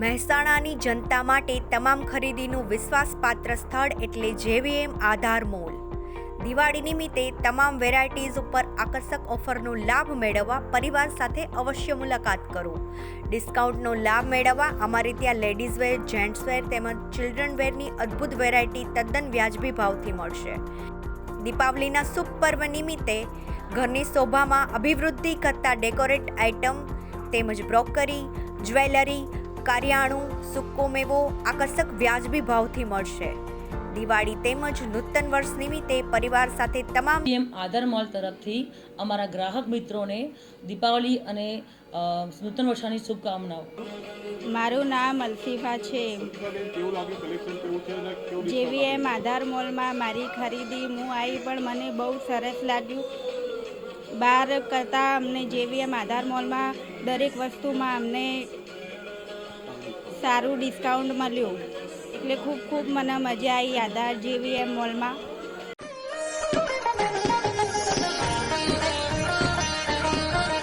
મહેસાણાની જનતા માટે તમામ ખરીદીનું વિશ્વાસપાત્ર સ્થળ એટલે જેવીએમ આધાર મોલ। દિવાળી નિમિત્તે તમામ વેરાયટીઝ ઉપર આકર્ષક ઓફરનો લાભ મેળવવા પરિવાર સાથે અવશ્ય મુલાકાત કરો। ડિસ્કાઉન્ટનો લાભ મેળવવા અમારે ત્યાં લેડીઝ વેર, જેન્ટ્સ વેર તેમજ ચિલ્ડ્રન વેરની અદ્ભુત વેરાયટી તદ્દન વ્યાજબી ભાવથી મળશે। દીપાવલીના શુભ પર્વ નિમિત્તે ઘરની શોભામાં અભિવૃદ્ધિ કરતા ડેકોરેટ આઇટમ તેમજ બ્રોકરી, જ્વેલરી, કરિયાણું, સૂકો મેવો આકર્ષક વ્યાજબી ભાવથી મળશે। દિવાળી તેમજ નૂતન વર્ષ નિમિત્તે પરિવાર સાથે તમામ આધાર મોલ તરફથી અમારા ગ્રાહક મિત્રોને દીપાવલી અને નૂતન વર્ષની શુભકામનાઓ। મારું નામ અલ્ફીફા છે। જેવીએમ આધાર મોલમાં મારી ખરીદી હું આવી પણ મને બહુ સરસ લાગ્યું। બહાર કરતાં અમને જેવીએમ આધાર મોલમાં દરેક વસ્તુમાં અમને સારું ડિસ્કાઉન્ટ મળ્યું, એટલે ખૂબ મને મજા આવી આધાર જેવીએમ મોલમાં।